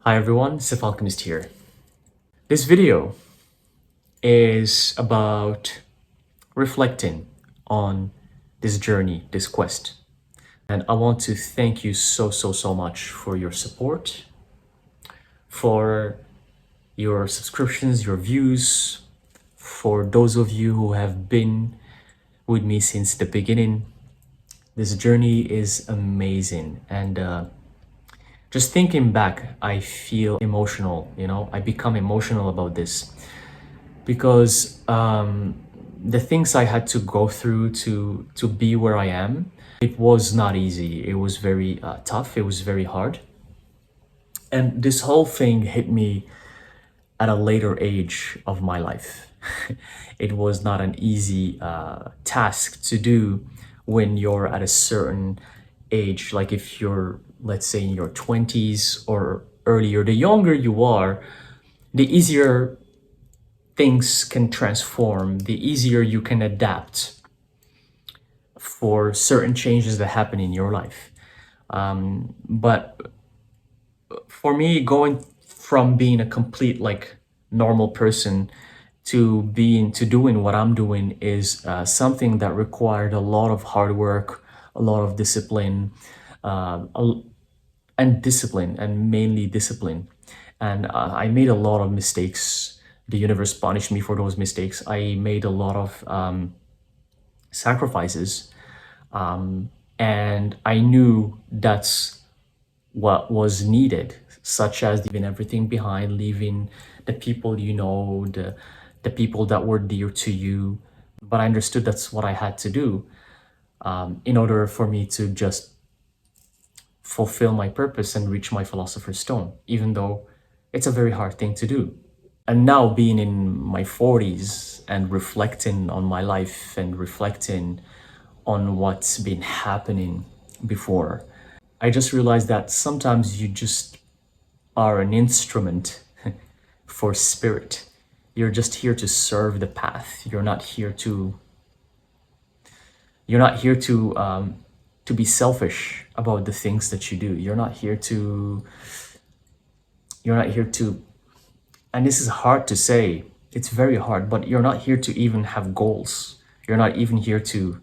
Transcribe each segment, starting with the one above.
Hi everyone, Alchemist here. This video is about reflecting on this journey, this quest. And I want to thank you so much for your support, for your subscriptions, your views, for those of you who have been with me since the beginning. This journey is amazing, and just thinking back, I feel emotional, I become emotional about this because the things I had to go through to be where I am, it was not easy. It was very tough. It was very hard. And this whole thing hit me at a later age of my life. It was not an easy task to do when you're at a certain age. Like if you're, let's say, in your 20s or earlier, the younger you are, the easier things can transform, the easier you can adapt for certain changes that happen in your life. But for me, going from being a complete normal person to doing what I'm doing is something that required a lot of hard work, a lot of discipline, and mainly discipline. And I made a lot of mistakes. The universe punished me for those mistakes. I made a lot of sacrifices, and I knew that's what was needed, such as leaving everything behind, leaving the people you know, the people that were dear to you. But I understood that's what I had to do in order for me to just fulfill my purpose and reach my philosopher's stone, even though it's a very hard thing to do. And now being in my 40s and reflecting on my life and reflecting on what's been happening before, I just realized that sometimes you just are an instrument for spirit. You're just here to serve the path. You're not here to be selfish about the things that you do. You're not here to, and this is hard to say, it's very hard, but you're not here to even have goals. You're not even here to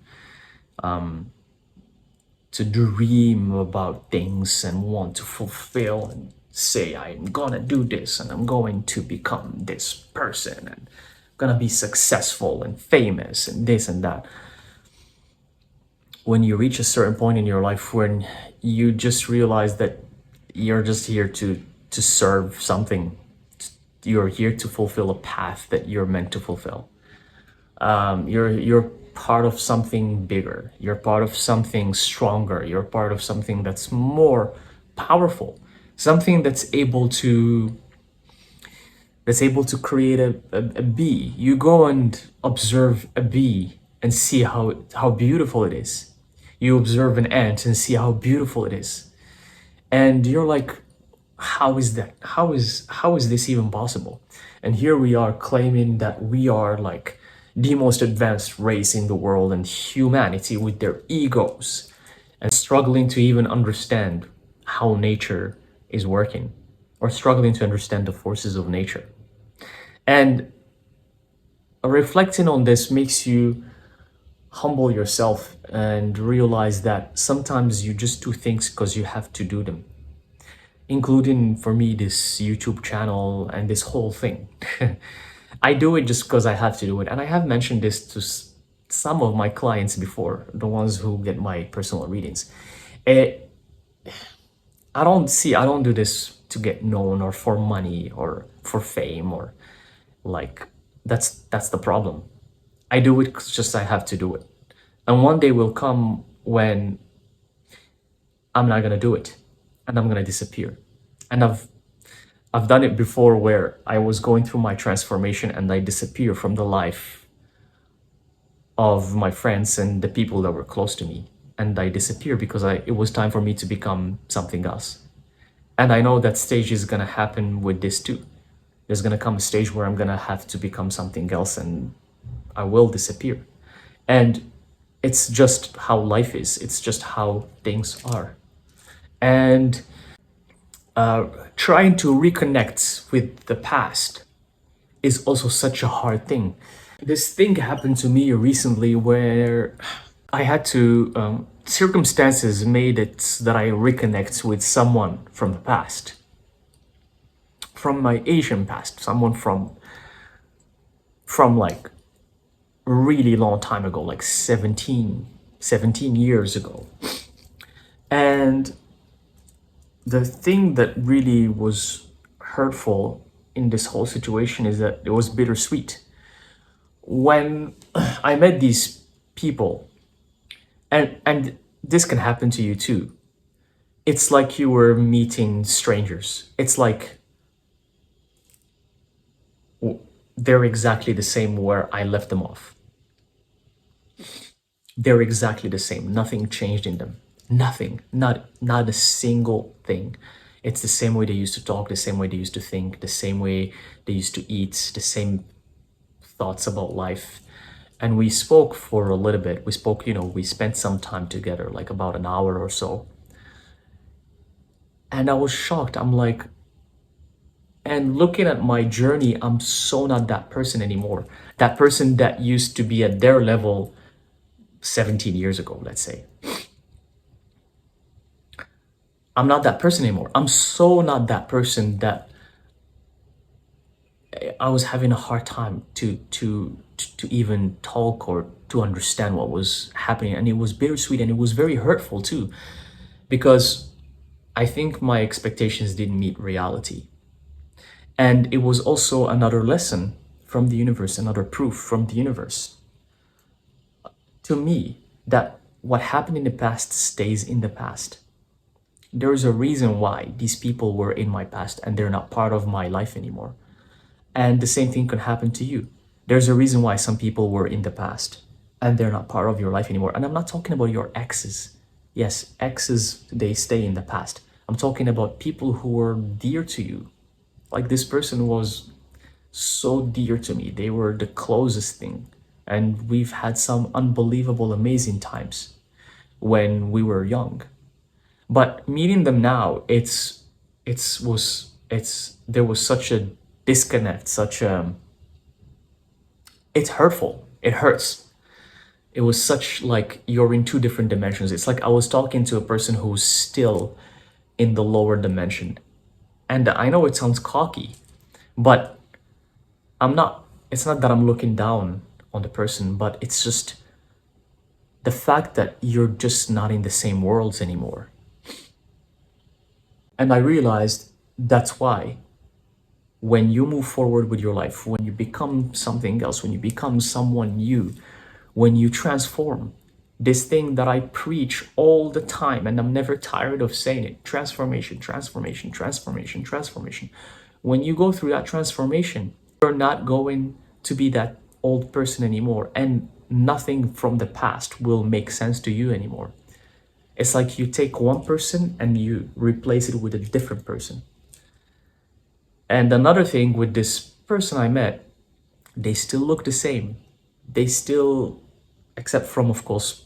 dream about things and want to fulfill and say, I'm gonna do this and I'm going to become this person and gonna be successful and famous and this and that. When you reach a certain point in your life when you just realize that you're just here to serve something, you're here to fulfill a path that you're meant to fulfill. You're part of something bigger. You're part of something stronger. You're part of something that's more powerful. Something that's able to create a bee. You go and observe a bee and see how beautiful it is. You observe an ant and see how beautiful it is. And you're like, how is that? How is this even possible? And here we are claiming that we are like the most advanced race in the world, and humanity with their egos, and struggling to even understand how nature is working, or struggling to understand the forces of nature. And reflecting on this makes you humble yourself and realize that sometimes you just do things because you have to do them, including for me this YouTube channel and this whole thing. I do it just because I have to do it. And I have mentioned this to some of my clients before, the ones who get my personal readings. I don't do this to get known or for money or for fame, or that's the problem. I do it 'cause just I have to do it. And one day will come when I'm not gonna do it and I'm gonna disappear. And I've done it before where I was going through my transformation and I disappear from the life of my friends and the people that were close to me. And I disappear because it was time for me to become something else. And I know that stage is gonna happen with this too. There's gonna come a stage where I'm gonna have to become something else and I will disappear. And it's just how life is. It's just how things are. And trying to reconnect with the past is also such a hard thing. This thing happened to me recently where I had to, circumstances made it that I reconnect with someone from the past, from my Asian past, someone from like really long time ago, like 17 years ago. And the thing that really was hurtful in this whole situation is that it was bittersweet. When I met these people, and this can happen to you too, it's like you were meeting strangers. It's like they're exactly the same where I left them off. They're exactly the same. Nothing changed in them. Nothing. Not a single thing. It's the same way they used to talk, the same way they used to think, the same way they used to eat, the same thoughts about life. And we spoke for a little bit. We spoke, we spent some time together, like about an hour or so. And I was shocked. I'm like, and looking at my journey, I'm so not that person anymore. That person that used to be at their level 17 years ago, let's say. I'm not that person anymore. I'm so not that person that I was having a hard time to even talk or to understand what was happening. And it was bittersweet and it was very hurtful too, because I think my expectations didn't meet reality. And it was also another lesson from the universe, another proof from the universe to me that what happened in the past stays in the past. There's a reason why these people were in my past and they're not part of my life anymore. And the same thing could happen to you. There's a reason why some people were in the past and they're not part of your life anymore. And I'm not talking about your exes. Yes, exes, they stay in the past. I'm talking about people who were dear to you. Like this person was so dear to me. They were the closest thing. And we've had some unbelievable, amazing times when we were young. But meeting them now, there was such a disconnect, it's hurtful. It hurts. It was such like you're in two different dimensions. It's like I was talking to a person who's still in the lower dimension. And I know it sounds cocky, but it's not that I'm looking down on the person, but it's just the fact that you're just not in the same worlds anymore. And I realized that's why when you move forward with your life, when you become something else, when you become someone new, when you transform, this thing that I preach all the time, and I'm never tired of saying it, transformation, transformation, transformation, transformation. When you go through that transformation, you're not going to be that old person anymore, and nothing from the past will make sense to you anymore. It's like you take one person and you replace it with a different person. And another thing with this person I met, they still look the same. They still, except from, of course,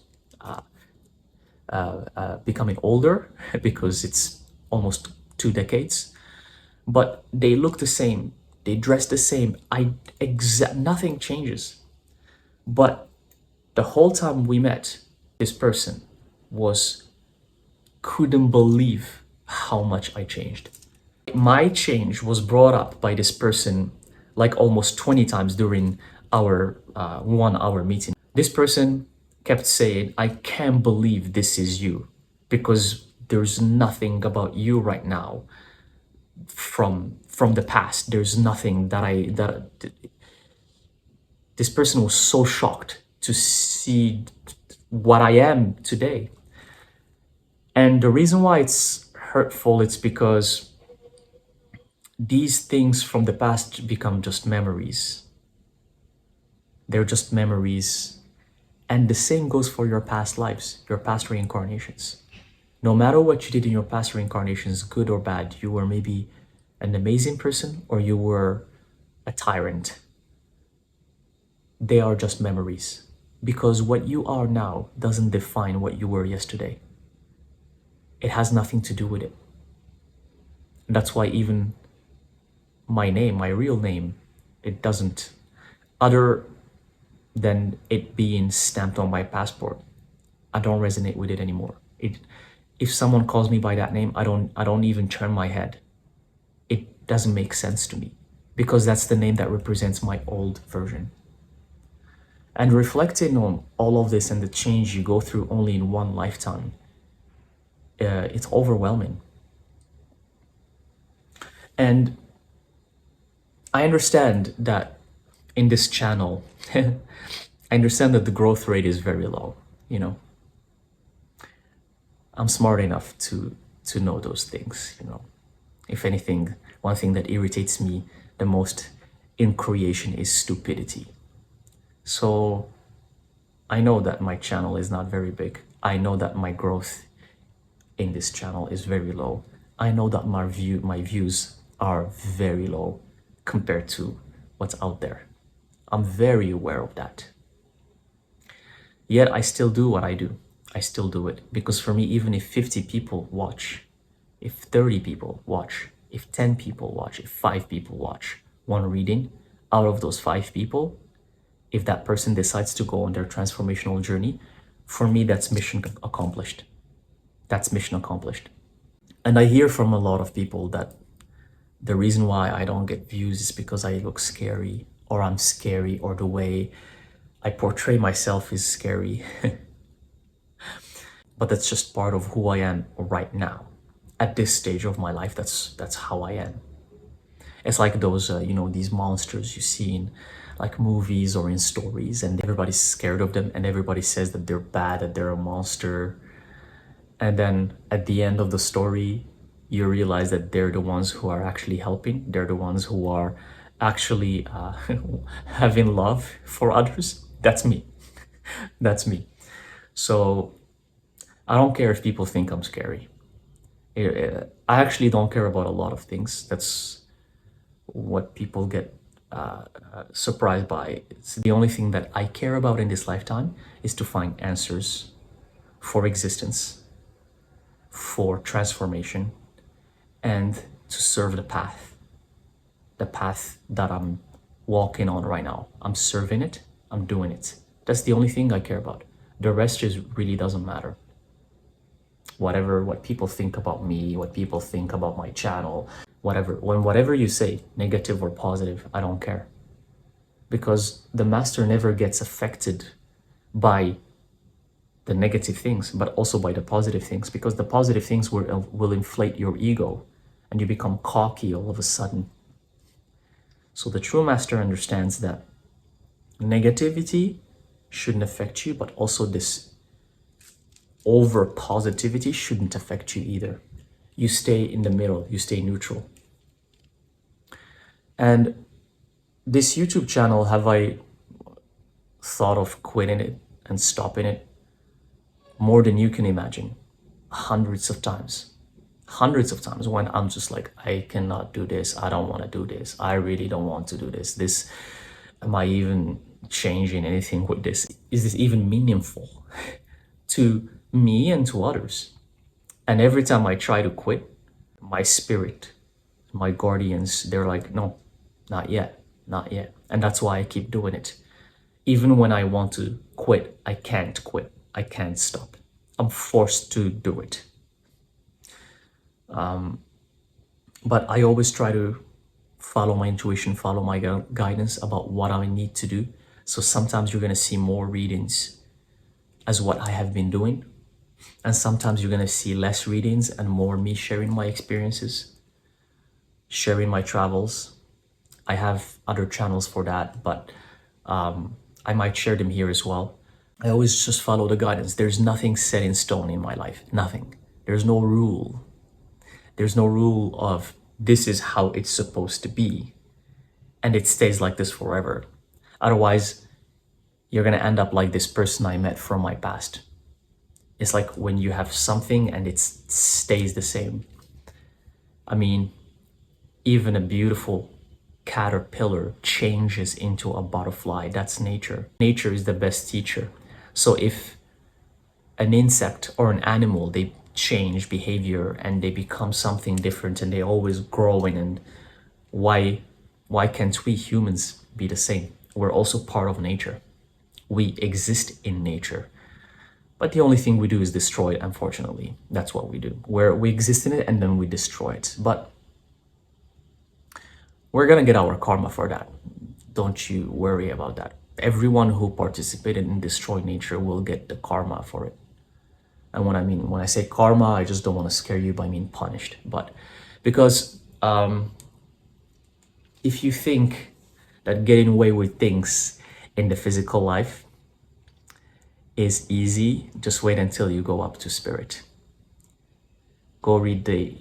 becoming older because it's almost 2 decades, but they look the same. They dress the same. Nothing changes. But the whole time we met, this person couldn't believe how much I changed. My change was brought up by this person like almost 20 times during our 1 hour meeting. This person kept saying, I can't believe this is you, because there's nothing about you right now from the past. There's nothing this person was so shocked to see what I am today. And the reason why it's hurtful, it's because these things from the past become just memories. They're just memories. And the same goes for your past lives, your past reincarnations. No matter what you did in your past reincarnations, good or bad, you were maybe an amazing person or you were a tyrant. They are just memories, because what you are now doesn't define what you were yesterday. It has nothing to do with it. That's why even my name, my real name, it doesn't, other than it being stamped on my passport, I don't resonate with it anymore. If someone calls me by that name, I don't even turn my head. It doesn't make sense to me because that's the name that represents my old version. And reflecting on all of this and the change you go through only in one lifetime, it's overwhelming. And I understand that in this channel, I understand that the growth rate is very low, you know. I'm smart enough to know those things, you know. If anything, one thing that irritates me the most in creation is stupidity. So I know that my channel is not very big. I know that my growth in this channel is very low. I know that my views are very low compared to what's out there. I'm very aware of that. Yet I still do what I do. I still do it because for me, even if 50 people watch, if 30 people watch, if 10 people watch, if 5 people watch one reading, out of those 5 people, if that person decides to go on their transformational journey, for me, that's mission accomplished. That's mission accomplished. And I hear from a lot of people that the reason why I don't get views is because I look scary, or I'm scary, or the way I portray myself is scary. But that's just part of who I am right now. At this stage of my life, that's how I am. It's like those, you know, these monsters you see in like movies or in stories, and everybody's scared of them, and everybody says that they're bad, that they're a monster. And then at the end of the story, you realize that they're the ones who are actually helping. They're the ones who are actually having love for others. That's me. That's me. So I don't care if people think I'm scary. I actually don't care about a lot of things. That's what people get surprised by. It's the only thing that I care about in this lifetime is to find answers for existence, for transformation, and to serve the path that I'm walking on right now. I'm serving it, I'm doing it. That's the only thing I care about. The rest just really doesn't matter. What people think about me, what people think about my channel, whatever you say, negative or positive, I don't care. Because the master never gets affected by the negative things, but also by the positive things, because the positive things will inflate your ego and you become cocky all of a sudden. So the true master understands that negativity shouldn't affect you, but also this over positivity shouldn't affect you either. You stay in the middle, you stay neutral. And this YouTube channel, have I thought of quitting it and stopping it? More than you can imagine. Hundreds of times when I'm just like, I cannot do this, I don't want to do this, I really don't want to do this, am I even changing anything with this? Is this even meaningful to me and to others? And every time I try to quit, my spirit, my guardians, they're like, no, not yet. And that's why I keep doing it. Even when I want to quit, I can't quit. I can't stop. I'm forced to do it. But I always try to follow my intuition, follow my guidance about what I need to do. So sometimes you're going to see more readings as what I have been doing. And sometimes you're going to see less readings and more me sharing my experiences, sharing my travels. I have other channels for that, but I might share them here as well. I always just follow the guidance. There's nothing set in stone in my life, nothing. There's no rule. There's no rule of this is how it's supposed to be, and it stays like this forever. Otherwise, you're gonna end up like this person I met from my past. It's like when you have something and it stays the same. I mean, even a beautiful caterpillar changes into a butterfly. That's nature. Nature is the best teacher. So if an insect or an animal, they change behavior and they become something different and they always growing. And why can't we humans be the same? We're also part of nature. We exist in nature. But the only thing we do is destroy it, unfortunately. That's what we do. Where we exist in it and then we destroy it. But we're gonna get our karma for that. Don't you worry about that. Everyone who participated in destroying nature will get the karma for it. And when I say karma, I just don't want to scare you by being punished. But because if you think that getting away with things in the physical life is easy, just wait until you go up to spirit. Go read the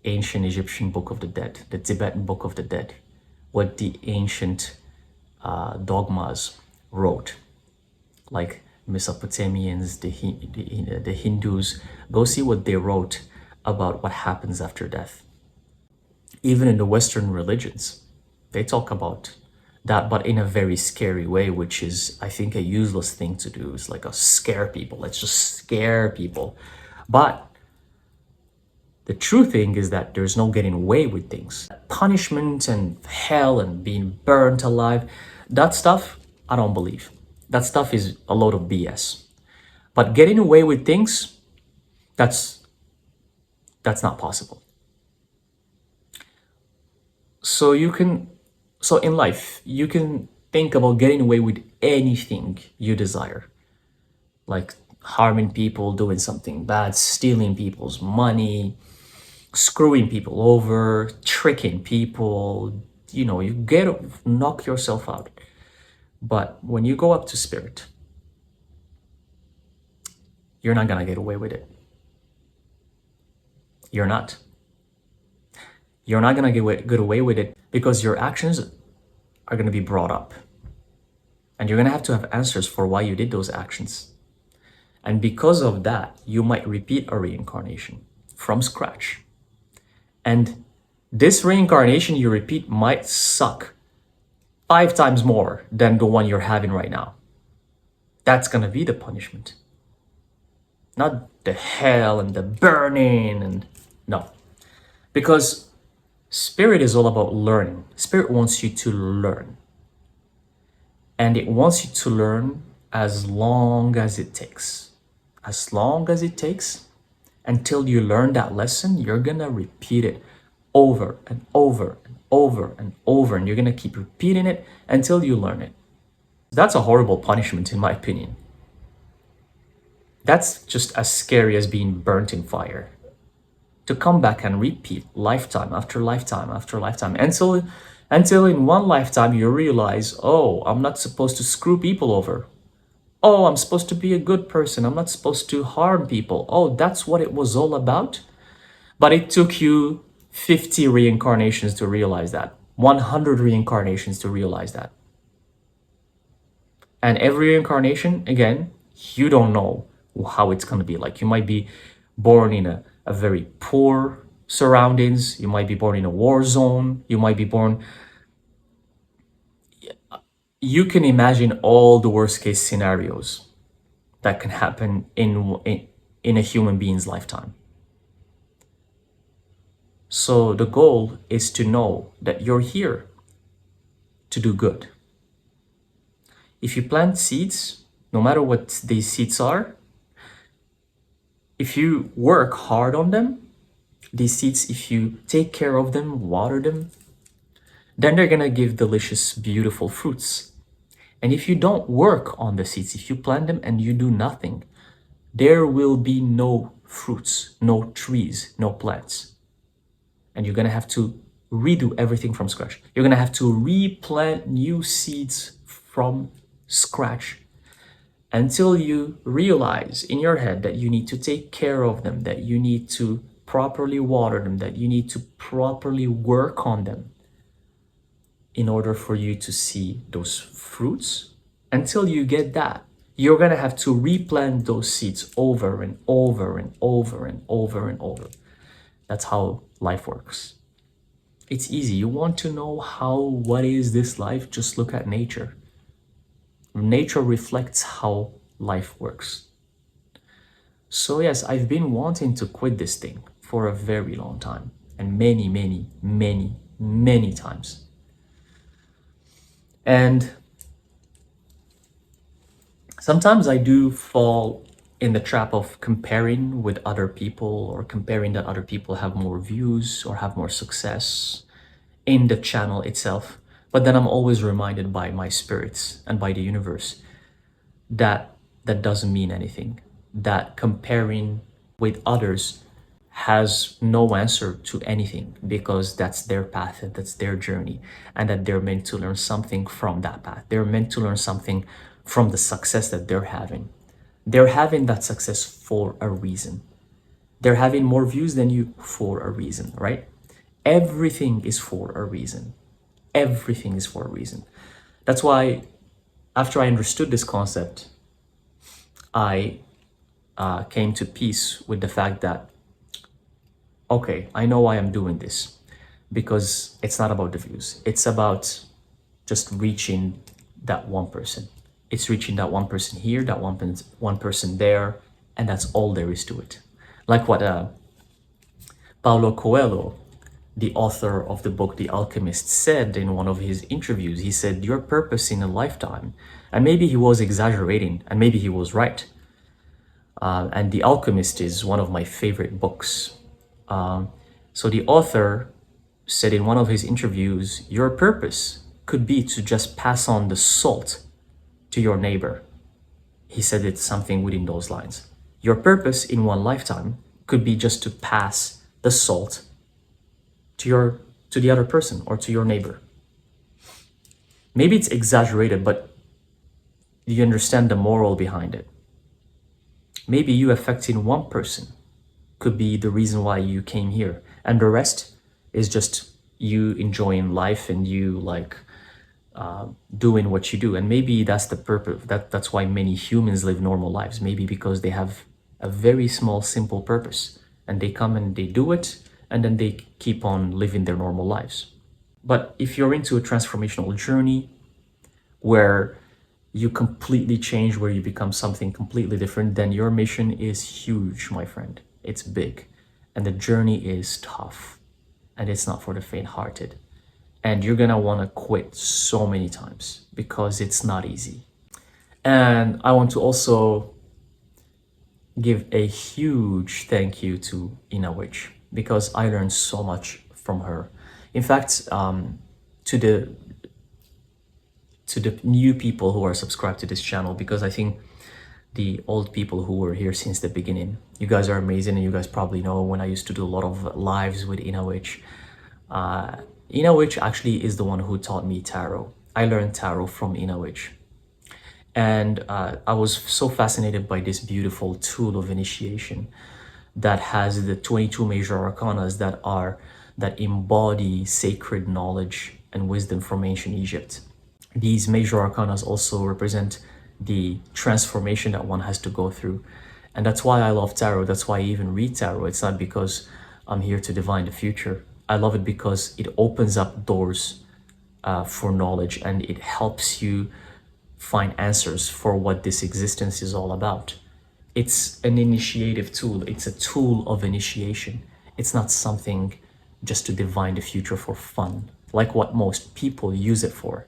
ancient Egyptian Book of the Dead, the Tibetan Book of the Dead, what the ancient dogmas wrote, like Mesopotamians, the Hindus. Go see what they wrote about what happens after death. Even in the Western religions, they talk about that, but in a very scary way, which is, I think, a useless thing to do. It's like a scare people. Let's just scare people. But the true thing is that there's no getting away with things. Punishment and hell and being burnt alive, that stuff, I don't believe. That stuff is a load of BS. But getting away with things, that's not possible. So in life, you can think about getting away with anything you desire. Like harming people, doing something bad, stealing people's money, screwing people over, tricking people. You knock yourself out. But when you go up to spirit, you're not gonna get away with it. You're not. You're not gonna get away with it because your actions are gonna be brought up. And you're gonna have to have answers for why you did those actions. And because of that, you might repeat a reincarnation from scratch. And this reincarnation you repeat might suck 5 times more than the one you're having right now. That's gonna be the punishment. Not the hell and the burning and no. Because spirit is all about learning. Spirit wants you to learn. And it wants you to learn as long as it takes. As long as it takes, until you learn that lesson, you're gonna repeat it over and over and over and over, and you're gonna keep repeating it until you learn it. That's a horrible punishment, in my opinion. That's just as scary as being burnt in fire. To come back and repeat lifetime after lifetime after lifetime until in one lifetime you realize, oh, I'm not supposed to screw people over. Oh, I'm supposed to be a good person. I'm not supposed to harm people. Oh, that's what it was all about. But it took you 50 reincarnations to realize that. 100 reincarnations to realize that. And every reincarnation, again, you don't know how it's going to be like. You might be born in a very poor surroundings. You might be born in a war zone. You might be born... You can imagine all the worst case scenarios that can happen in a human being's lifetime. So the goal is to know that you're here to do good. If you plant seeds, no matter what these seeds are, if you work hard on them, these seeds, if you take care of them, water them, then they're gonna give delicious, beautiful fruits. And if you don't work on the seeds, if you plant them and you do nothing, there will be no fruits, no trees, no plants. And you're gonna have to redo everything from scratch. You're gonna have to replant new seeds from scratch until you realize in your head that you need to take care of them, that you need to properly water them, that you need to properly work on them in order for you to see those fruits. Until you get that, you're gonna have to replant those seeds over and over and over and over and over. That's how life works. It's easy. You want to know what is this life? Just look at nature. Nature reflects how life works. So yes, I've been wanting to quit this thing for a very long time, and many times. And sometimes I do fall in the trap of comparing with other people, or comparing that other people have more views or have more success in the channel itself. But then I'm always reminded by my spirits and by the universe that that doesn't mean anything. That comparing with others has no answer to anything, because that's their path and that's their journey, and that they're meant to learn something from that path. They're meant to learn something from the success that they're having. They're having that success for a reason. They're having more views than you for a reason, right? Everything is for a reason. Everything is for a reason. That's why after I understood this concept, I came to peace with the fact that, okay, I know why I'm doing this, because it's not about the views. It's about just reaching that one person. It's reaching that one person here, that one person there, and that's all there is to it. Like what Paulo Coelho, the author of the book The Alchemist, said in one of his interviews. He said, your purpose in a lifetime, and maybe he was exaggerating, and maybe he was right. And The Alchemist is one of my favorite books. So the author said in one of his interviews, your purpose could be to just pass on the salt to your neighbor. He said it's something within those lines. Your purpose in one lifetime could be just to pass the salt to the other person or to your neighbor. Maybe it's exaggerated, but you understand the moral behind it. Maybe you affecting one person could be the reason why you came here, and the rest is just you enjoying life and you like doing what you do. And maybe that's the purpose. That's why many humans live normal lives. Maybe because they have a very small, simple purpose, and they come and they do it, and then they keep on living their normal lives. But if you're into a transformational journey where you completely change, where you become something completely different, then your mission is huge, my friend. It's big, and the journey is tough, and it's not for the faint-hearted. And you're gonna want to quit so many times because it's not easy. And I want to also give a huge thank you to Ina Witch, because I learned so much from her. In fact, to the new people who are subscribed to this channel, because I think the old people who were here since the beginning, you guys are amazing, and you guys probably know when I used to do a lot of lives with Ina Witch. Ina Witch actually is the one who taught me tarot. I learned tarot from Ina Witch. And I was so fascinated by this beautiful tool of initiation that has the 22 major arcanas that embody sacred knowledge and wisdom from ancient Egypt. These major arcanas also represent the transformation that one has to go through. And that's why I love tarot. That's why I even read tarot. It's not because I'm here to divine the future. I love it because it opens up doors for knowledge, and it helps you find answers for what this existence is all about. It's an initiative tool. It's a tool of initiation. It's not something just to divine the future for fun, like what most people use it for.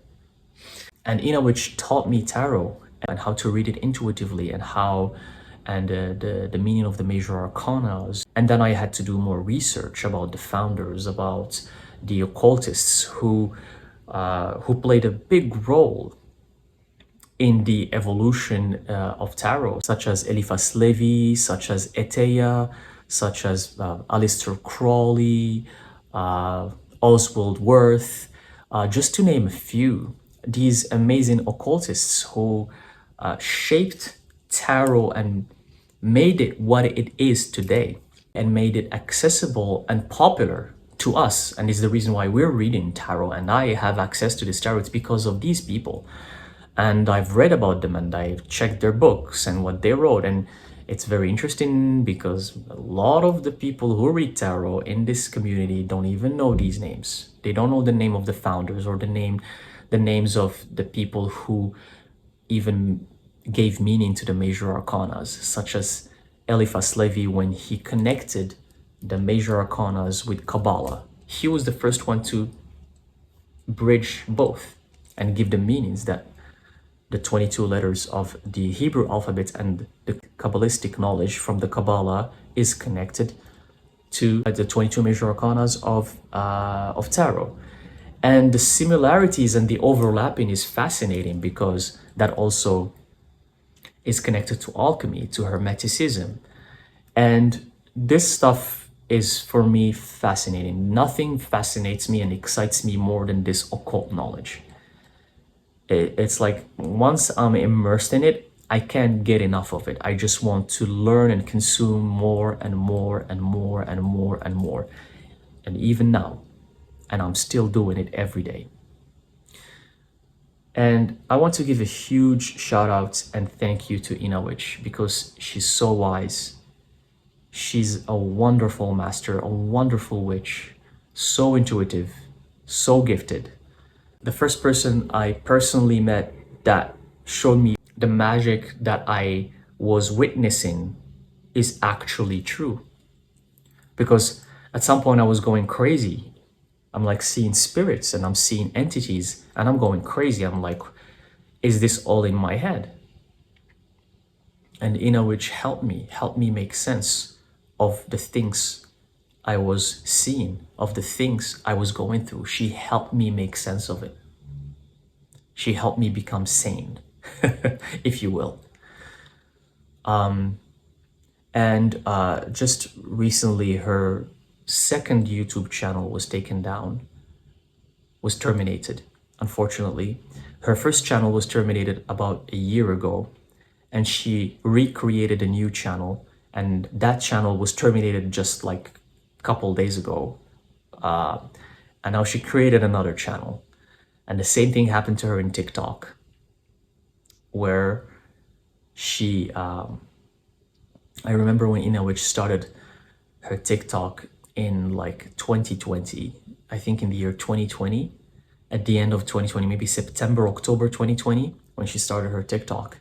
And Ina Witch taught me tarot and how to read it intuitively, and the meaning of the major arcana. And then I had to do more research about the founders, about the occultists who played a big role in the evolution of tarot, such as Eliphas Levi, such as Eteia, such as Aleister Crowley, Oswald Wirth, just to name a few. These amazing occultists who shaped tarot and made it what it is today, and made it accessible and popular to us. And is the reason why we're reading tarot, and I have access to this tarot. It's because of these people. And I've read about them, and I've checked their books and what they wrote. And it's very interesting because a lot of the people who read tarot in this community don't even know these names. They don't know the name of the founders, or the names of the people who even gave meaning to the major arcanas, such as Eliphas Levi when he connected the major arcanas with Kabbalah. He was the first one to bridge both and give the meanings that the 22 letters of the Hebrew alphabet and the Kabbalistic knowledge from the Kabbalah is connected to the 22 major arcanas of tarot. And the similarities and the overlapping is fascinating because that also is connected to alchemy, to Hermeticism. And this stuff is, for me, fascinating. Nothing fascinates me and excites me more than this occult knowledge. It's like once I'm immersed in it, I can't get enough of it. I just want to learn and consume more and more and more and more and more. And even now, and I'm still doing it every day. And I want to give a huge shout out and thank you to Ina Witch because she's so wise. She's a wonderful master, a wonderful witch, so intuitive, so gifted. The first person I personally met that showed me the magic that I was witnessing is actually true. Because at some point I was going crazy. I'm like seeing spirits and I'm seeing entities and I'm going crazy. I'm like, is this all in my head? And Ina Witch helped me make sense of the things I was seeing, of the things I was going through. She helped me make sense of it. She helped me become sane, if you will. Just recently, her second YouTube channel was taken down, was terminated, unfortunately. Her first channel was terminated about a year ago, and she recreated a new channel, and that channel was terminated just like a couple days ago. And now she created another channel. And the same thing happened to her in TikTok, where she, I remember when Ina Witch started her TikTok in like 2020, I think in the year 2020, at the end of 2020, maybe September, October 2020, when she started her TikTok,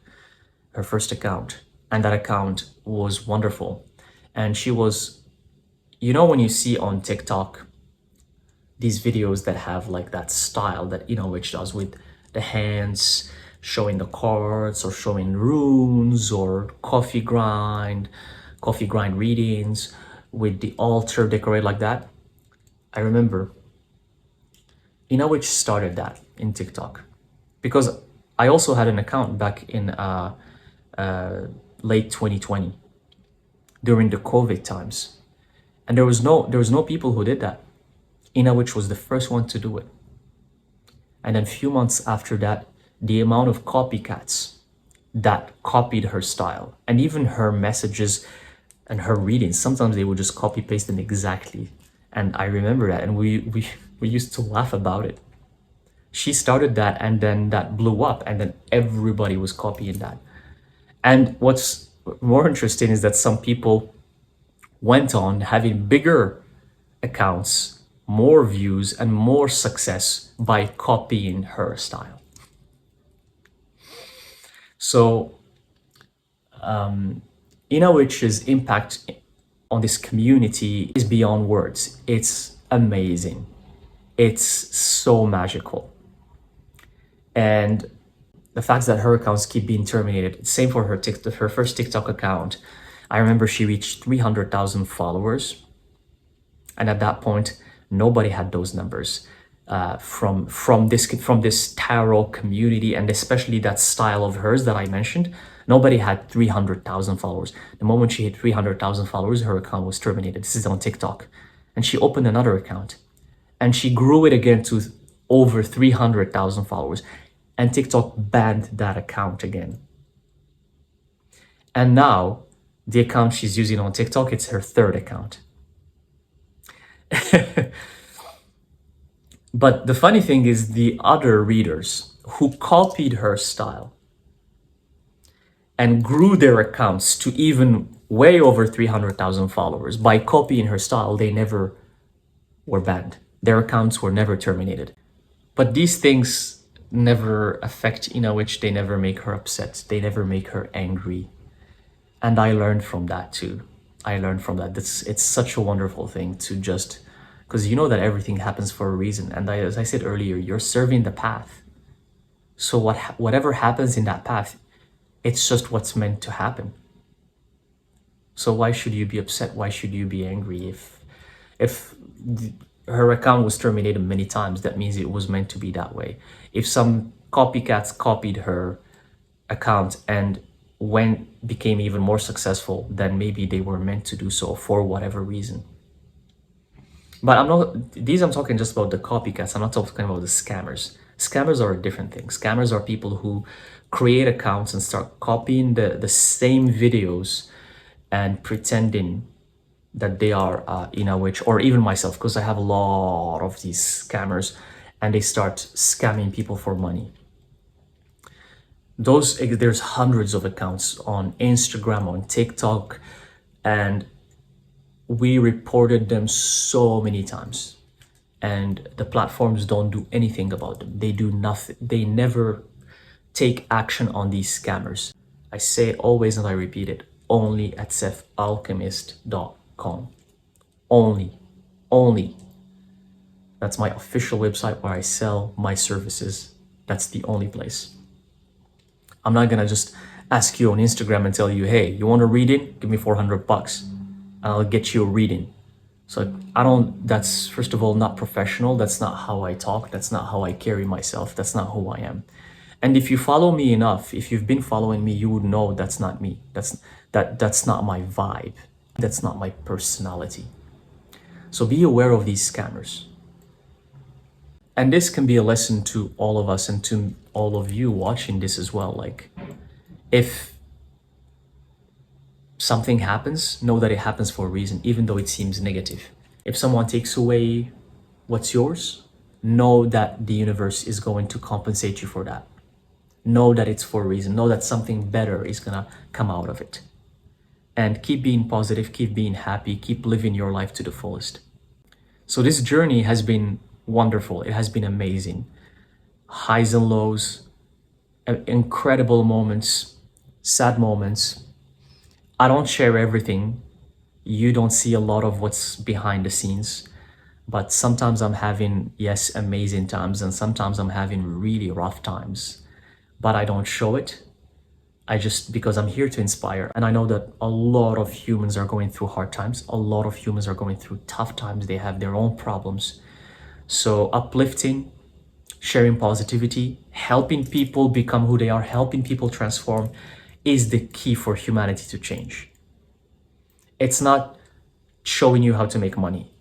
her first account. And that account was wonderful. And she was, you know, when you see on TikTok, these videos that have like that style that Ina Witch does with the hands showing the cards or showing runes or coffee grind readings with the altar decorated like that. I remember Ina Witch started that in TikTok because I also had an account back in late 2020 during the COVID times, and there was no people who did that. Ina Witch was the first one to do it. And then a few months after that, the amount of copycats that copied her style and even her messages and her readings, sometimes they would just copy paste them exactly. And I remember that, and we used to laugh about it. She started that, and then that blew up, and then everybody was copying that. And what's more interesting is that some people went on having bigger accounts, more views, and more success by copying her style. So, Ina Witch's impact on this community is beyond words. It's amazing. It's so magical. And the fact that her accounts keep being terminated, same for her first TikTok account. I remember she reached 300,000 followers. And at that point, nobody had those numbers from this tarot community, and especially that style of hers that I mentioned. Nobody had 300,000 followers. The moment she hit 300,000 followers, her account was terminated. This is on TikTok. And she opened another account, and she grew it again to over 300,000 followers. And TikTok banned that account again. And now, the account she's using on TikTok, it's her third account. But the funny thing is the other readers who copied her style and grew their accounts to even way over 300,000 followers by copying her style, they never were banned. Their accounts were never terminated. But these things never affect Ina Witch. They never make her upset. They never make her angry. And I learned from that too. I learned from that. It's such a wonderful thing to just, because you know that everything happens for a reason. And as I said earlier, you're serving the path. So whatever happens in that path, it's just what's meant to happen. So why should you be upset? Why should you be angry? If her account was terminated many times, that means it was meant to be that way. If some copycats copied her account and became even more successful, then maybe they were meant to do so for whatever reason. But I'm talking just about the copycats. I'm not talking about the scammers. Scammers are a different thing. Scammers are people who create accounts and start copying the same videos and pretending that they are in a witch, or even myself, because I have a lot of these scammers, and they start scamming people for money. There's hundreds of accounts on Instagram, on TikTok, and we reported them so many times, and the platforms don't do anything about them. They do nothing. They never take action on these scammers. I say it always and I repeat it, only at alchemist.com. Only. That's my official website where I sell my services. That's the only place. I'm not gonna just ask you on Instagram and tell you, hey, you want a reading? Give me $400 and I'll get you a reading. So that's first of all not professional. That's not how I talk. That's not how I carry myself. That's not who I am. And if you follow me enough, if you've been following me, you would know that's not me. That's not my vibe. That's not my personality. So be aware of these scammers. And this can be a lesson to all of us and to all of you watching this as well. Like, if something happens, know that it happens for a reason, even though it seems negative. If someone takes away what's yours, know that the universe is going to compensate you for that. Know that it's for a reason. Know that something better is gonna come out of it. And keep being positive, keep being happy, keep living your life to the fullest. So this journey has been wonderful. It has been amazing. Highs and lows, incredible moments, sad moments. I don't share everything. You don't see a lot of what's behind the scenes. But sometimes I'm having, yes, amazing times, and sometimes I'm having really rough times. But I don't show it. Because I'm here to inspire. And I know that a lot of humans are going through hard times. A lot of humans are going through tough times. They have their own problems. So uplifting, sharing positivity, helping people become who they are, helping people transform is the key for humanity to change. It's not showing you how to make money.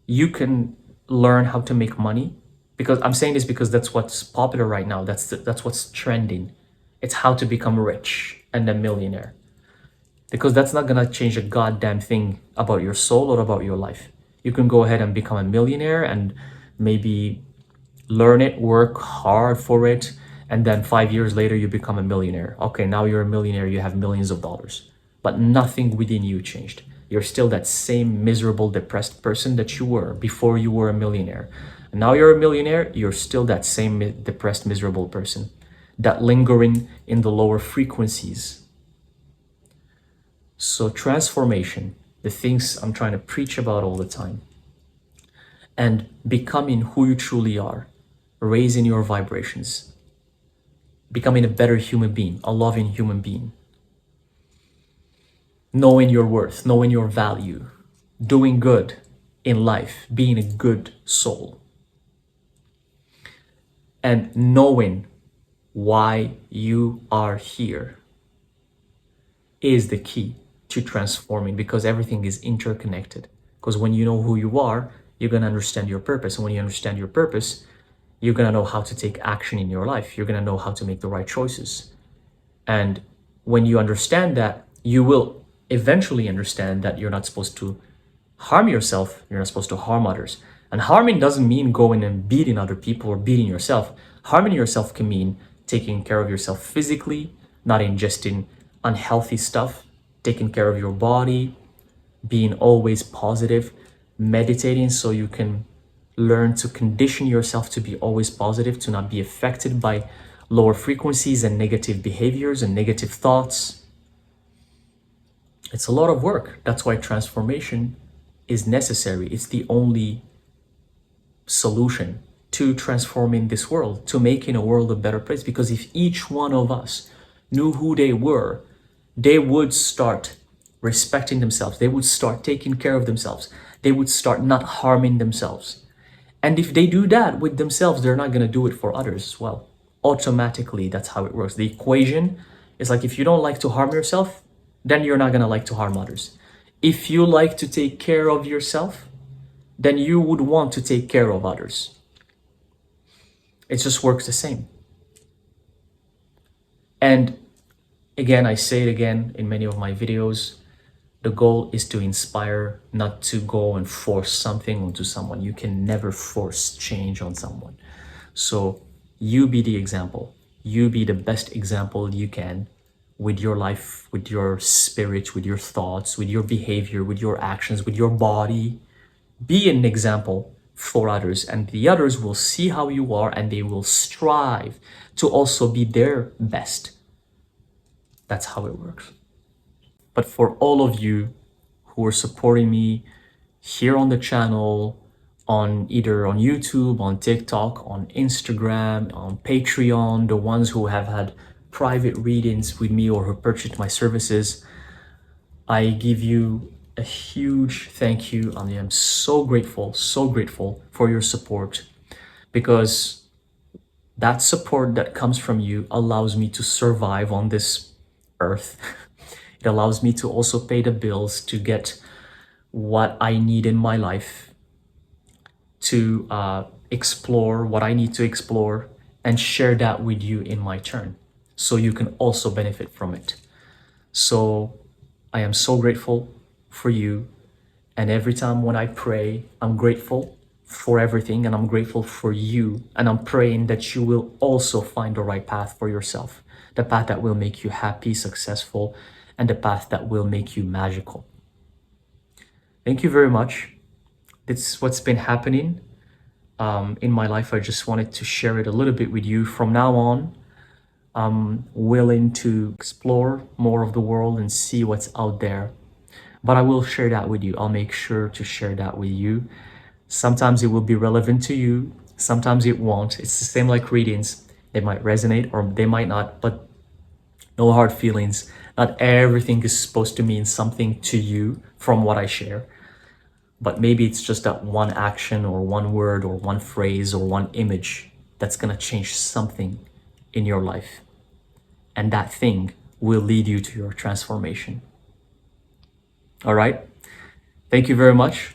You can learn how to make money, because I'm saying this because that's what's popular right now. That's what's trending. It's how to become rich and a millionaire. Because that's not gonna change a goddamn thing about your soul or about your life. You can go ahead and become a millionaire and maybe learn it, work hard for it, and then 5 years later you become a millionaire. Okay, now you're a millionaire, you have millions of dollars. But nothing within you changed. You're still that same miserable, depressed person that you were before you were a millionaire. And now you're a millionaire, you're still that same depressed, miserable person. That lingering in the lower frequencies. So transformation, the things I'm trying to preach about all the time, and becoming who you truly are, raising your vibrations, becoming a better human being, a loving human being, knowing your worth, knowing your value, doing good in life, being a good soul, and knowing why you are here is the key to transforming, because everything is interconnected. Because when you know who you are, you're going to understand your purpose. And when you understand your purpose, you're going to know how to take action in your life. You're going to know how to make the right choices. And when you understand that, you will eventually understand that you're not supposed to harm yourself. You're not supposed to harm others. And harming doesn't mean going and beating other people or beating yourself. Harming yourself can mean taking care of yourself physically, not ingesting unhealthy stuff, taking care of your body, being always positive, meditating so you can learn to condition yourself to be always positive, to not be affected by lower frequencies and negative behaviors and negative thoughts. It's a lot of work. That's why transformation is necessary. It's the only solution to transforming this world, to making a world a better place. Because if each one of us knew who they were, they would start respecting themselves. They would start taking care of themselves. They would start not harming themselves. And if they do that with themselves, they're not going to do it for others as well. Automatically, that's how it works. The equation is like, if you don't like to harm yourself, then you're not going to like to harm others. If you like to take care of yourself, then you would want to take care of others. It just works the same. And again, I say it again in many of my videos, the goal is to inspire, not to go and force something onto someone. You can never force change on someone. So you be the example. You be the best example you can with your life, with your spirit, with your thoughts, with your behavior, with your actions, with your body. Be an example for others, and the others will see how you are and they will strive to also be their best. That's how it works. But for all of you who are supporting me here on the channel, on either on YouTube, on TikTok, on Instagram, on Patreon, the ones who have had private readings with me or who purchased my services, I give you a huge thank you. I am so grateful for your support, because that support that comes from you allows me to survive on this earth. It allows me to also pay the bills, to get what I need in my life, to explore what I need to explore, and share that with you in my turn, so you can also benefit from it. So I am so grateful for you. And every time when I pray, I'm grateful for everything, and I'm grateful for you. And I'm praying that you will also find the right path for yourself, the path that will make you happy, successful, and the path that will make you magical. Thank you very much. It's what's been happening in my life. I just wanted to share it a little bit with you. From now on, I'm willing to explore more of the world and see what's out there. But I will share that with you. I'll make sure to share that with you. Sometimes it will be relevant to you. Sometimes it won't. It's the same like readings. They might resonate or they might not, but no hard feelings. Not everything is supposed to mean something to you from what I share. But maybe it's just that one action or one word or one phrase or one image that's going to change something in your life. And that thing will lead you to your transformation. All right. Thank you very much.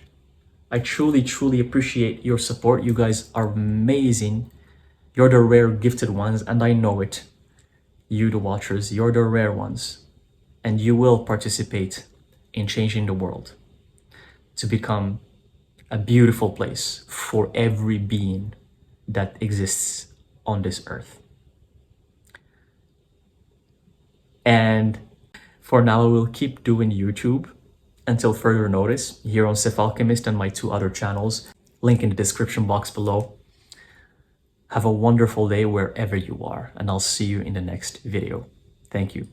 I truly appreciate your support. You guys are amazing. You're the rare gifted ones, and I know it. You, the watchers, you're the rare ones. And you will participate in changing the world to become a beautiful place for every being that exists on this earth. And for now, I will keep doing YouTube until further notice here on Alchemist and my 2 other channels. Link in the description box below. Have a wonderful day wherever you are, and I'll see you in the next video. Thank you.